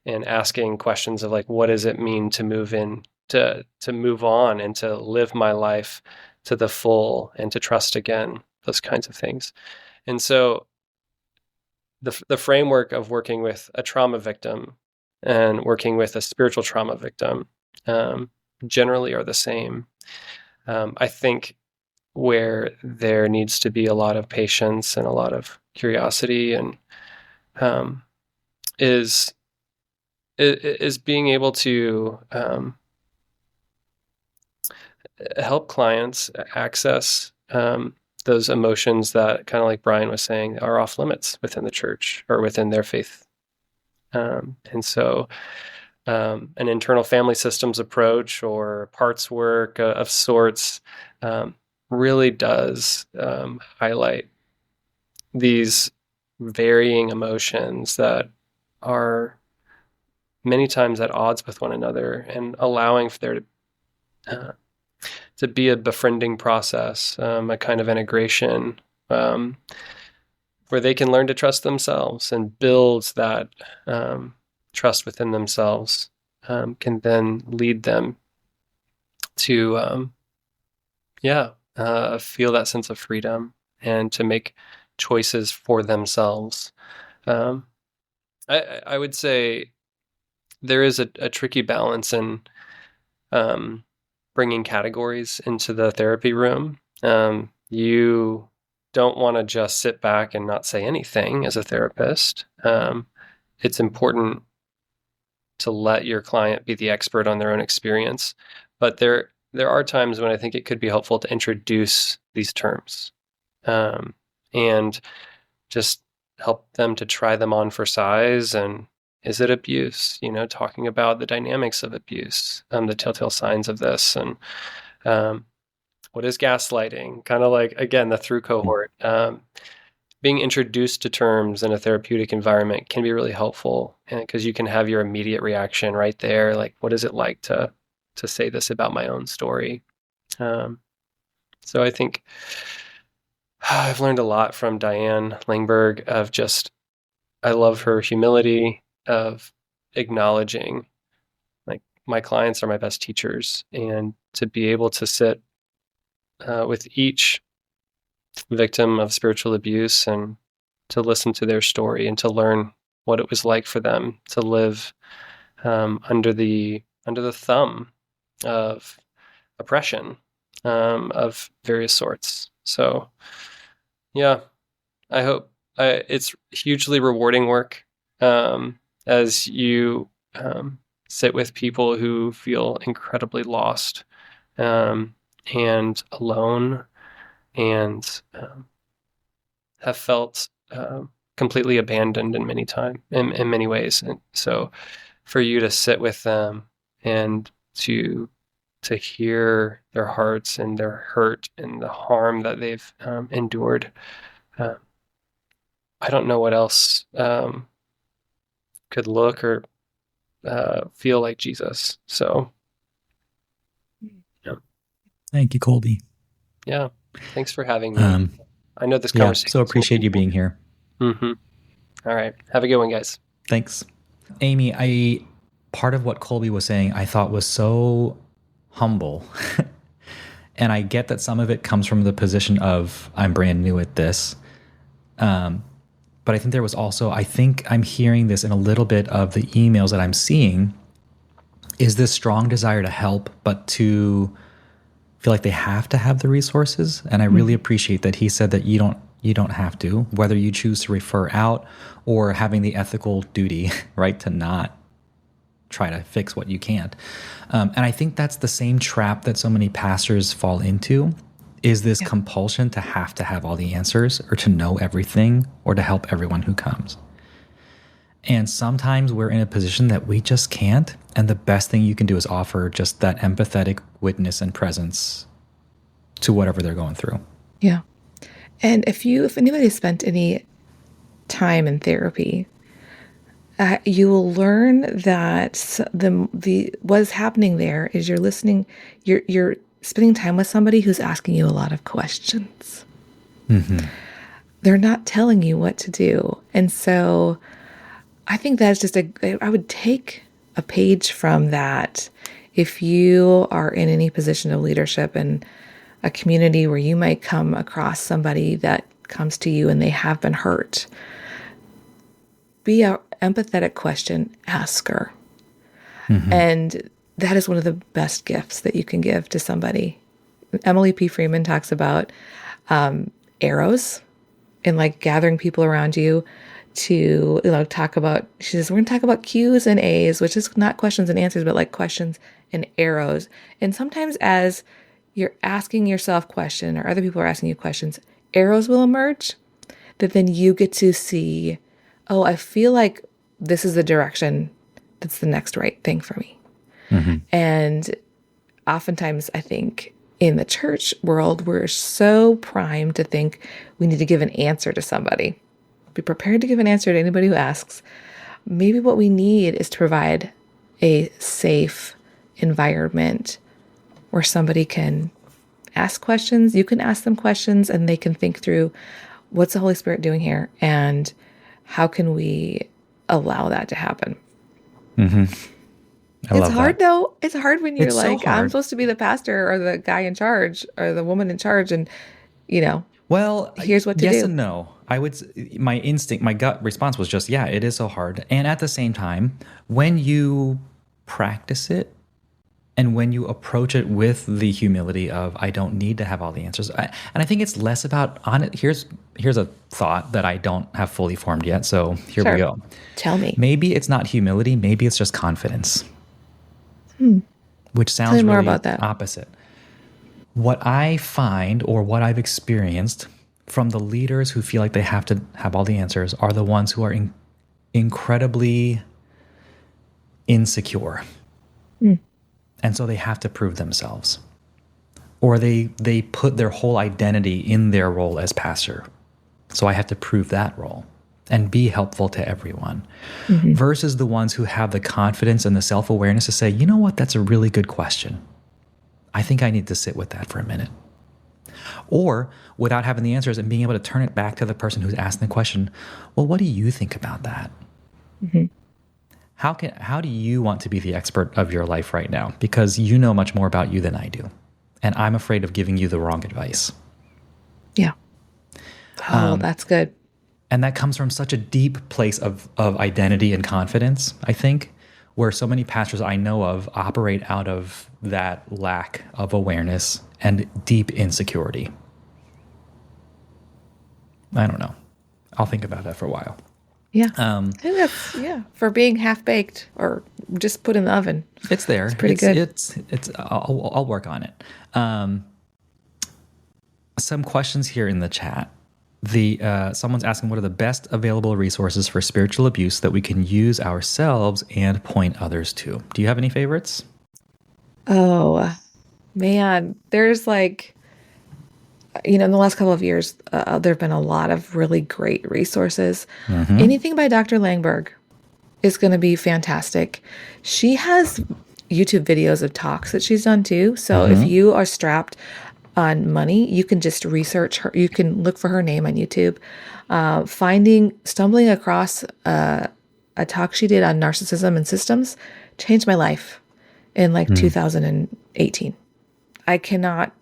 and asking questions of like, what does it mean to move in, to move on and to live my life to the full and to trust again, those kinds of things. And so the framework of working with a trauma victim and working with a spiritual trauma victim generally are the same. I think where there needs to be a lot of patience and a lot of curiosity and is being able to help clients access those emotions that, kind of like Brian was saying, are off limits within the church or within their faith. And so an internal family systems approach or parts work of sorts really does highlight these varying emotions that are many times at odds with one another, and allowing for there to be a befriending process, a kind of integration where they can learn to trust themselves and build that trust within themselves, can then lead them to feel that sense of freedom and to make choices for themselves. I would say there is a tricky balance in bringing categories into the therapy room. You don't want to just sit back and not say anything as a therapist. It's important to let your client be the expert on their own experience. But there are times when I think it could be helpful to introduce these terms, and just help them to try them on for size. And is it abuse? Talking about the dynamics of abuse, the telltale signs of this, and what is gaslighting? Kind of like, again, the through cohort. Being introduced to terms in a therapeutic environment can be really helpful, because you can have your immediate reaction right there. Like, what is it like to say this about my own story? So I think I've learned a lot from Diane Langberg of just, I love her humility of acknowledging, like, my clients are my best teachers, and to be able to sit with each victim of spiritual abuse and to listen to their story and to learn what it was like for them to live under the thumb of oppression of various sorts. So, yeah, I hope it's hugely rewarding work as you sit with people who feel incredibly lost and alone, and have felt completely abandoned in many ways. And so for you to sit with them and to hear their hearts and their hurt and the harm that they've endured, I don't know what else could look or feel like Jesus. So, yeah. Thank you, Colby. Yeah. Thanks for having me. I know this conversation. So appreciate you being here. Mm-hmm. All right. Have a good one, guys. Thanks. Amy, part of what Colby was saying, I thought was so humble. And I get that some of it comes from the position of, I'm brand new at this. But I think there was also, I think I'm hearing this in a little bit of the emails that I'm seeing, is this strong desire to help, but to feel like they have to have the resources. And I really appreciate that he said that you don't have to, whether you choose to refer out or having the ethical duty, right, to not try to fix what you can't. And I think that's the same trap that so many pastors fall into, is this compulsion to have all the answers or to know everything or to help everyone who comes. And sometimes we're in a position that we just can't. And the best thing you can do is offer just that empathetic witness and presence to whatever they're going through. Yeah. And if anybody spent any time in therapy, you will learn that what's happening there is you're listening, you're spending time with somebody who's asking you a lot of questions. Mm-hmm. They're not telling you what to do. And so I think that's just I would take a page from that. If you are in any position of leadership in a community where you might come across somebody that comes to you and they have been hurt, be an empathetic question asker. Mm-hmm. And that is one of the best gifts that you can give to somebody. Emily P. Freeman talks about arrows and like gathering people around you to talk about, she says, we're going to talk about Q's and A's, which is not questions and answers, but like questions and arrows. And sometimes as you're asking yourself questions or other people are asking you questions, arrows will emerge that then you get to see, oh, I feel like this is the direction that's the next right thing for me. Mm-hmm. And oftentimes I think in the church world, we're so primed to think we need to give an answer to somebody. Be prepared to give an answer to anybody who asks. Maybe what we need is to provide a safe environment where somebody can ask questions. You can ask them questions and they can think through, what's the Holy Spirit doing here? And how can we allow that to happen? Mm-hmm. It's hard though. It's hard when you're I'm supposed to be the pastor or the guy in charge or the woman in charge. And, well, here's what to do. Yes and no. My gut response was just, it is so hard. And at the same time, when you practice it, And when you approach it with the humility of, I don't need to have all the answers. And I think it's less about on it. Here's a thought that I don't have fully formed yet. So here we go. Tell me. Maybe it's not humility. Maybe it's just confidence. Which sounds Tell me more really about that. opposite. What I find, or what I've experienced from the leaders who feel like they have to have all the answers, are the ones who are incredibly insecure. And so they have to prove themselves. Or they put their whole identity in their role as pastor. So I have to prove that role and be helpful to everyone. Versus the ones who have the confidence and the self-awareness to say, you know what, that's a really good question. I think I need to sit with that for a minute. Or without having the answers and being able to turn it back to the person who's asking the question, well, what do you think about that? How do you want to be the expert of your life right now? Because you know much more about you than I do. And I'm afraid of giving you the wrong advice. Yeah. Oh, that's good. And that comes from such a deep place of identity and confidence, I think, where so many pastors I know of operate out of that lack of awareness and deep insecurity. I don't know. I'll think about that for a while. Yeah. I think that's, for being half-baked or just put in the oven. It's there. It's pretty good. It's. I'll work on it. Some questions here in the chat. Someone's asking, what are the best available resources for spiritual abuse that we can use ourselves and point others to? Do you have any favorites? Oh, man. There's in the last couple of years, there have been a lot of really great resources. Anything by Dr. Langberg is going to be fantastic. She has YouTube videos of talks that she's done too. So if you are strapped on money, you can just research her. You can look for her name on YouTube. Stumbling across a talk she did on narcissism and systems changed my life in 2018. I couldn't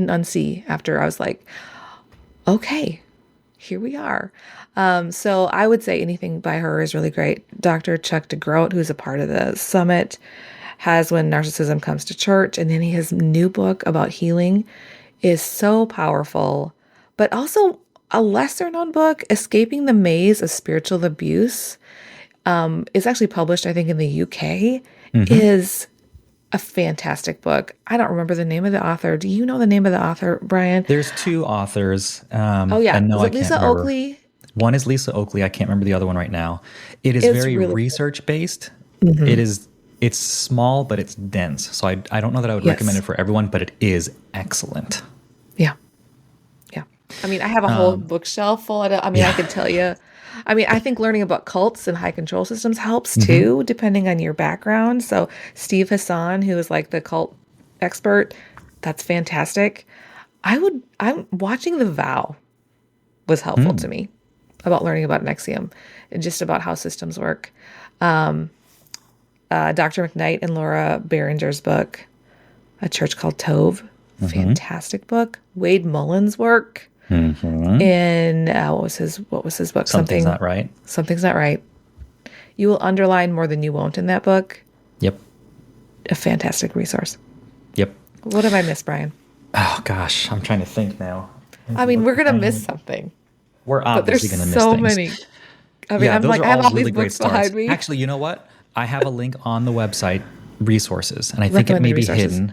unsee after I was like, okay, here we are. So I would say anything by her is really great. Dr. Chuck DeGroat, who's a part of the summit, has When Narcissism Comes to Church. And then his new book about healing is so powerful, but also a lesser known book, Escaping the Maze of Spiritual Abuse. It's actually published, I think, in the UK, is a fantastic book. I don't remember the name of the author. Do you know the name of the author, Brian? There's two authors. Oh, yeah. And no, is it Lisa Oakley? One is Lisa Oakley. I can't remember the other one right now. It's very really research-based. It's small, but it's dense. So I don't know that I would recommend it for everyone, but it is excellent. Yeah. Yeah. I mean, I have a whole bookshelf full of it. I mean, I could tell you. I mean, I think learning about cults and high control systems helps too, depending on your background. So Steve Hassan, who is the cult expert, that's fantastic. I'm watching The Vow was helpful to me about learning about NXIVM and just about how systems work. Dr. McKnight and Laura Behringer's book, A Church Called Tove, fantastic book. Wade Mullen's work. In what was his book? Something's Not Right. Something's Not Right. You will underline more than you won't in that book. Yep. A fantastic resource. Yep. What have I missed, Brian? Oh gosh, I'm trying to think now. I mean, we're gonna miss something. We're obviously gonna miss so things. many. I mean, I'm those are I have all really these great books starts. behind me. Actually, you know what? I have a link on the website, resources, and I think it may be hidden.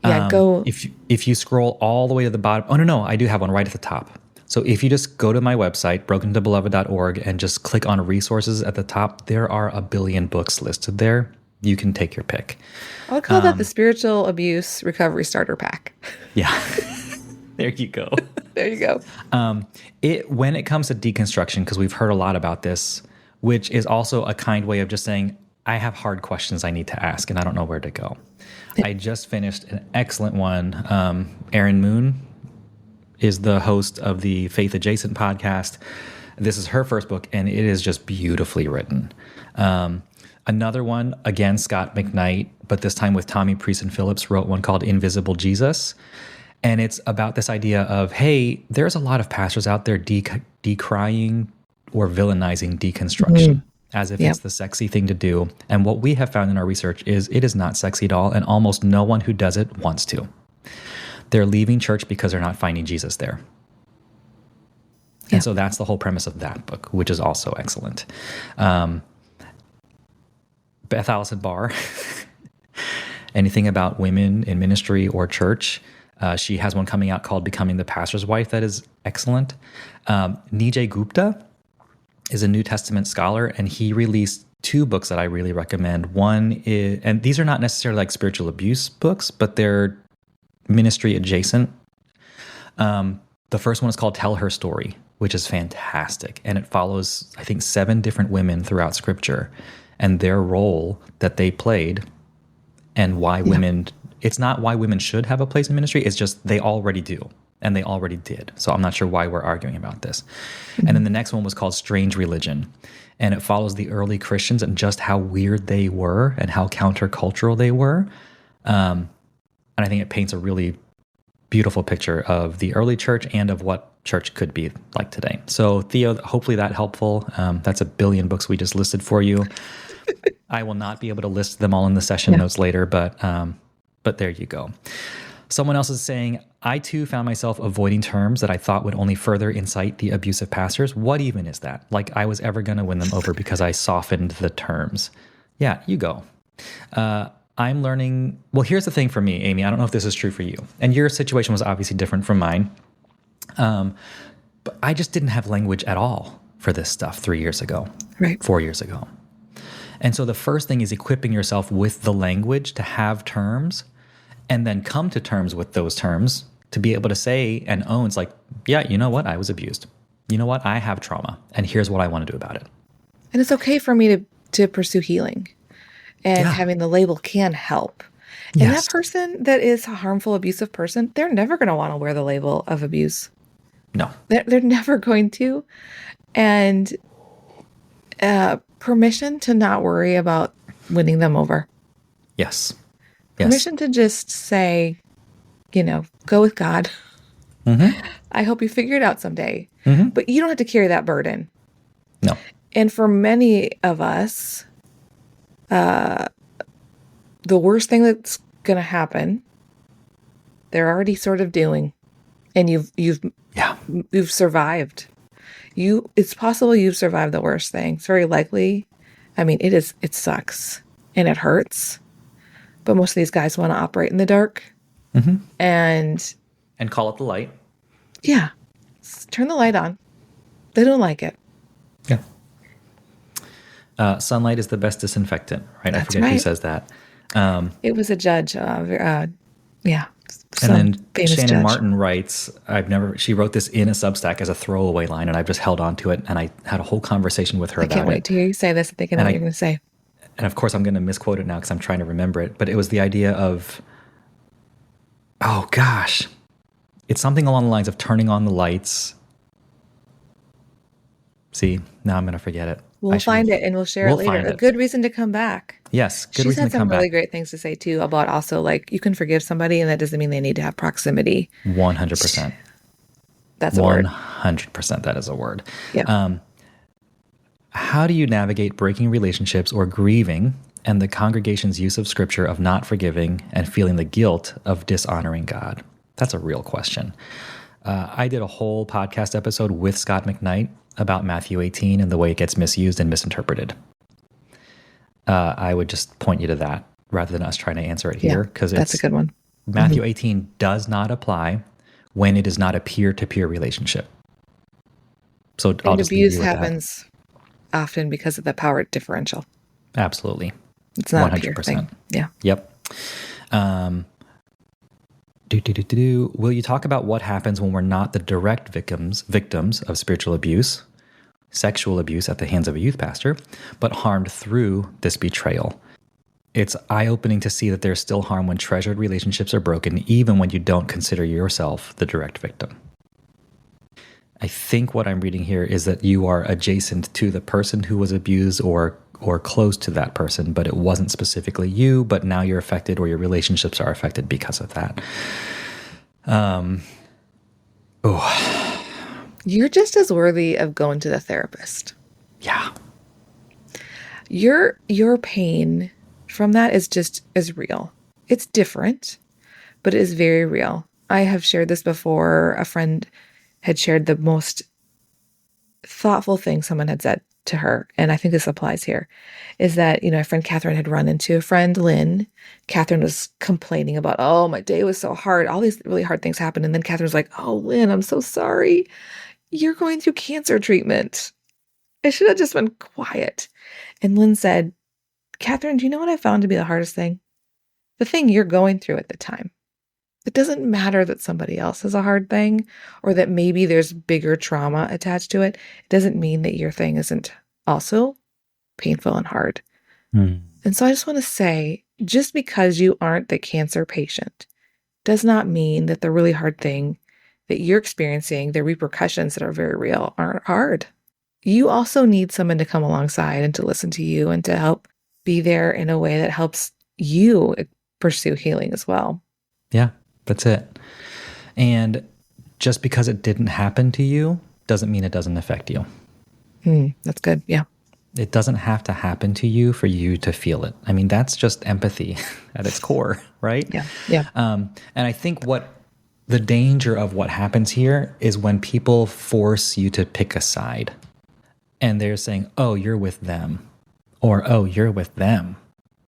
Yeah, go. If you scroll all the way to the bottom. Oh, no, I do have one right at the top. So if you just go to my website, brokentobeloved.org, and just click on resources at the top, there are a billion books listed there. You can take your pick. I'll call that the Spiritual Abuse Recovery Starter Pack. Yeah. There you go. There you go. When it comes to deconstruction, because we've heard a lot about this, which is also a kind way of just saying, I have hard questions I need to ask, and I don't know where to go. I just finished an excellent one. Erin Moon is the host of the Faith Adjacent podcast. This is her first book, and it is just beautifully written. Another one, again, Scott McKnight, but this time with Tommy Priest Phillips, wrote one called Invisible Jesus. And it's about this idea of, hey, there's a lot of pastors out there decrying or villainizing deconstruction. as if it's the sexy thing to do. And what we have found in our research is it is not sexy at all, and almost no one who does it wants to. They're leaving church because they're not finding Jesus there. And so that's the whole premise of that book, which is also excellent. Beth Allison Barr, anything about women in ministry or church. She has one coming out called Becoming the Pastor's Wife that is excellent. Nijay Gupta is a New Testament scholar, and he released 2 books that I really recommend. One is, and these are not necessarily like spiritual abuse books, but they're ministry adjacent. The first one is called Tell Her Story, which is fantastic. And it follows, I think, 7 different women throughout Scripture and their role that they played and why women, it's not why women should have a place in ministry. It's just they already do. And they already did. So I'm not sure why we're arguing about this. Mm-hmm. And then the next one was called Strange Religion. And it follows the early Christians and just how weird they were and how countercultural they were. And I think it paints a really beautiful picture of the early church and of what church could be like today. So Theo, hopefully that helpful. That's a billion books we just listed for you. I will not be able to list them all in the session notes later, but there you go. Someone else is saying, I too found myself avoiding terms that I thought would only further incite the abusive pastors. What even is that? Like I was ever going to win them over because I softened the terms. Yeah, you go. I'm learning. Well, here's the thing for me, Amy. I don't know if this is true for you. And your situation was obviously different from mine. But I just didn't have language at all for this stuff 3 years ago, right? 4 years ago. And so the first thing is equipping yourself with the language to have terms and then come to terms with those terms to be able to say and own, it's like, yeah, you know what? I was abused. You know what? I have trauma, and here's what I want to do about it. And it's okay for me to pursue healing, and having the label can help. And that person that is a harmful, abusive person, they're never going to want to wear the label of abuse. No. They're never going to. And permission to not worry about winning them over. Yes. Permission to just say, go with God. Mm-hmm. I hope you figure it out someday. Mm-hmm. But you don't have to carry that burden. No. And for many of us, the worst thing that's going to happen, they're already sort of doing, and you've survived. It's possible you've survived the worst thing. It's very likely. I mean, it sucks and it hurts, but most of these guys want to operate in the dark, and call it the light. Yeah, turn the light on. They don't like it. Yeah. Sunlight is the best disinfectant, right? That's I forget who says that. It was a judge. And then Shannon judge. Martin writes, she wrote this in a Substack as a throwaway line, and I've just held on to it, and I had a whole conversation with her about it. I can't wait to hear you say this. I think I know what you're going to say. And of course, I'm going to misquote it now because I'm trying to remember it. But it was the idea of, oh gosh, it's something along the lines of turning on the lights. See, now I'm going to forget it. We'll find it and we'll share it later. A good reason to come back. Yes, good reason to come back. She's had some really great things to say too about also like you can forgive somebody and that doesn't mean they need to have proximity. 100%. That's a word. 100%. That is a word. Yeah. How do you navigate breaking relationships or grieving and the congregation's use of scripture of not forgiving and feeling the guilt of dishonoring God? That's a real question. I did a whole podcast episode with Scott McKnight about Matthew 18 and the way it gets misused and misinterpreted. I would just point you to that rather than us trying to answer it here, because that's a good one. Matthew 18 does not apply when it is not a peer-to-peer relationship. So and abuse happens often because of the power differential. Absolutely. It's not 100%. A peer thing. Yeah. Yep. Will you talk about what happens when we're not the direct victims of spiritual abuse, sexual abuse at the hands of a youth pastor, but harmed through this betrayal? It's eye-opening to see that there's still harm when treasured relationships are broken, even when you don't consider yourself the direct victim. I think what I'm reading here is that you are adjacent to the person who was abused or close to that person, but it wasn't specifically you, but now you're affected or your relationships are affected because of that. You're just as worthy of going to the therapist. Yeah. Your pain from that is real. It's different, but it is very real. I have shared this before. A friend had shared the most thoughtful thing someone had said to her, and I think this applies here, is that, a friend Catherine had run into a friend, Lynn. Catherine was complaining about, oh, my day was so hard. All these really hard things happened. And then Catherine was like, oh, Lynn, I'm so sorry. You're going through cancer treatment. I should have just been quiet. And Lynn said, Catherine, do you know what I found to be the hardest thing? The thing you're going through at the time. It doesn't matter that somebody else has a hard thing or that maybe there's bigger trauma attached to it. It doesn't mean that your thing isn't also painful and hard. And so I just want to say, just because you aren't the cancer patient does not mean that the really hard thing that you're experiencing, the repercussions that are very real, aren't hard. You also need someone to come alongside and to listen to you and to help be there in a way that helps you pursue healing as well. Yeah, that's it. And just because it didn't happen to you doesn't mean it doesn't affect you. That's good. Yeah. It doesn't have to happen to you for you to feel it. I mean, that's just empathy at its core, right? Yeah. Yeah. And I think what the danger of what happens here is when people force you to pick a side and they're saying, oh, you're with them, or, oh, you're with them.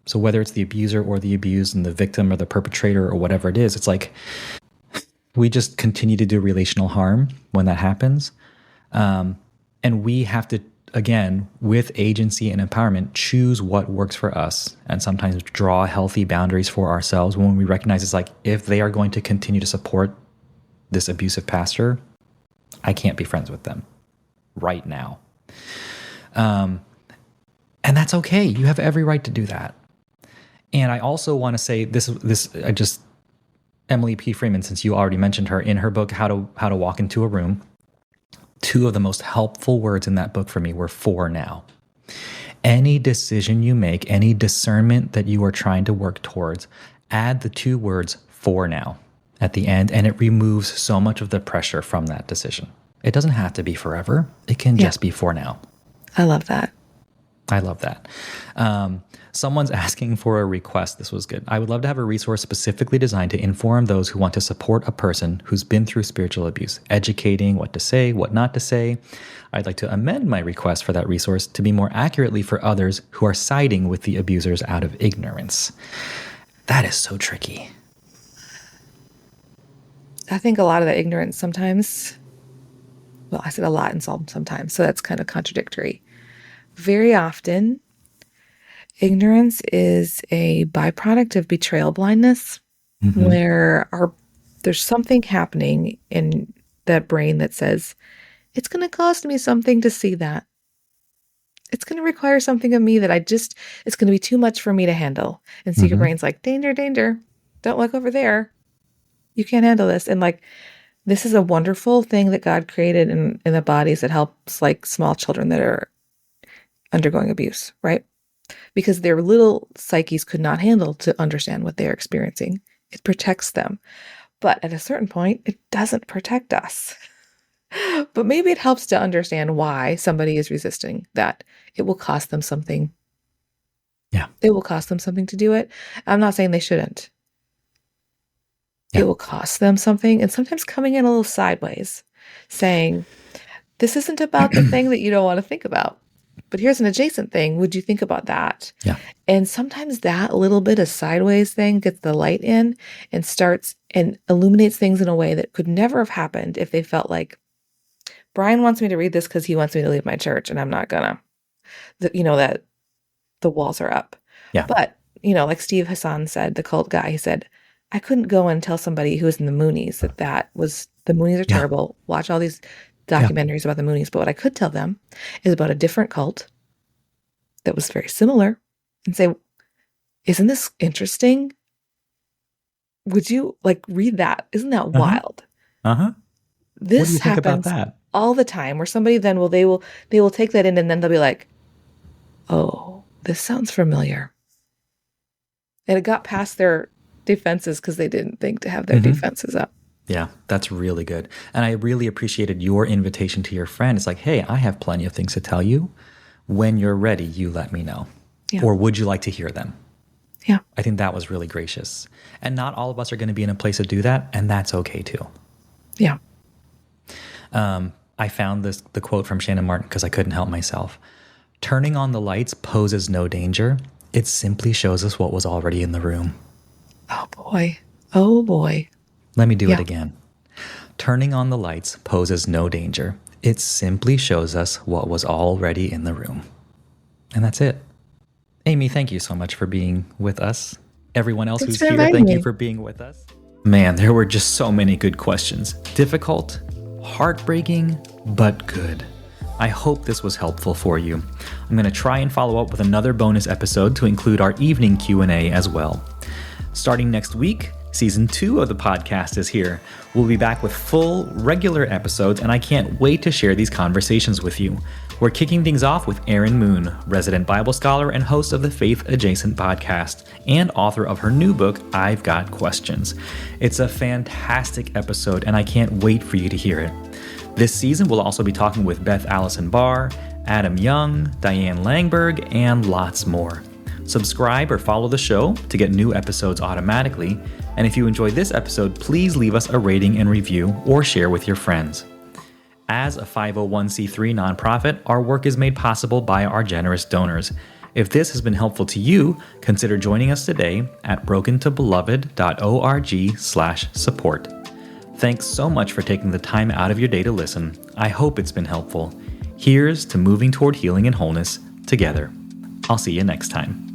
So whether it's the abuser or the abused and the victim or the perpetrator or whatever it is, it's like we just continue to do relational harm when that happens. And we have to, again, with agency and empowerment, choose what works for us and sometimes draw healthy boundaries for ourselves when we recognize it's like, if they are going to continue to support this abusive pastor, I can't be friends with them right now. And that's okay. You have every right to do that. And I also want to say Emily P. Freeman, since you already mentioned her, in her book, How to Walk into a Room, 2 of the most helpful words in that book for me were "for now." Any decision you make, any discernment that you are trying to work towards, add the 2 words "for now" at the end, and it removes so much of the pressure from that decision. It doesn't have to be forever. It can just be for now. I love that. I love that. Someone's asking for a request. This was good. I would love to have a resource specifically designed to inform those who want to support a person who's been through spiritual abuse, educating what to say, what not to say. I'd like to amend my request for that resource to be more accurately for others who are siding with the abusers out of ignorance. That is so tricky. I think a lot of the ignorance sometimes, well, I said a lot and sometimes, so that's kind of contradictory. Very often, ignorance is a byproduct of betrayal blindness, where there's something happening in that brain that says, it's going to cost me something to see that. It's going to require something of me that it's going to be too much for me to handle. And so your brain's like, danger, danger. Don't look over there. You can't handle this. And like, this is a wonderful thing that God created in the bodies that helps like small children that are undergoing abuse, right? Because their little psyches could not handle to understand what they're experiencing. It protects them. But at a certain point, it doesn't protect us. But maybe it helps to understand why somebody is resisting that. It will cost them something. Yeah. It will cost them something to do it. I'm not saying they shouldn't. Yeah. It will cost them something. And sometimes coming in a little sideways, saying, this isn't about the thing that you don't want to think about. But here's an adjacent thing. Would you think about that? Yeah. And sometimes that little bit of sideways thing gets the light in and starts and illuminates things in a way that could never have happened if they felt like, Brian wants me to read this because he wants me to leave my church and I'm not gonna, that the walls are up. Yeah. But, like Steve Hassan said, the cult guy, he said, I couldn't go and tell somebody who was in the Moonies that was, the Moonies are terrible. Watch all these documentaries about the Moonies. But what I could tell them is about a different cult that was very similar and say, isn't this interesting? Would you read that? Isn't that wild? This what do you think happens about that? All the time where somebody then they will take that in and then they'll be like, oh, this sounds familiar. And it got past their defenses because they didn't think to have their defenses up. Yeah, that's really good. And I really appreciated your invitation to your friend. It's like, hey, I have plenty of things to tell you. When you're ready, you let me know. Yeah. Or would you like to hear them? Yeah. I think that was really gracious. And not all of us are going to be in a place to do that, and that's okay too. Yeah. I found the quote from Shannon Martin because I couldn't help myself. Turning on the lights poses no danger. It simply shows us what was already in the room. Oh, boy. Oh, boy. Let me do it again. Turning on the lights poses no danger. It simply shows us what was already in the room. And that's it. Amy, thank you so much for being with us. Everyone else who's here, thank you for being with us. Man, there were just so many good questions. Difficult, heartbreaking, but good. I hope this was helpful for you. I'm going to try and follow up with another bonus episode to include our evening Q&A as well. Starting next week, Season 2 of the podcast is here. We'll be back with full, regular episodes, and I can't wait to share these conversations with you. We're kicking things off with Erin Moon, resident Bible scholar and host of the Faith Adjacent podcast, and author of her new book, I've Got Questions. It's a fantastic episode, and I can't wait for you to hear it. This season, we'll also be talking with Beth Allison Barr, Adam Young, Diane Langberg, and lots more. Subscribe or follow the show to get new episodes automatically. And if you enjoyed this episode, please leave us a rating and review or share with your friends. As a 501c3 nonprofit, our work is made possible by our generous donors. If this has been helpful to you, consider joining us today at brokentobeloved.org/support. Thanks so much for taking the time out of your day to listen. I hope it's been helpful. Here's to moving toward healing and wholeness together. I'll see you next time.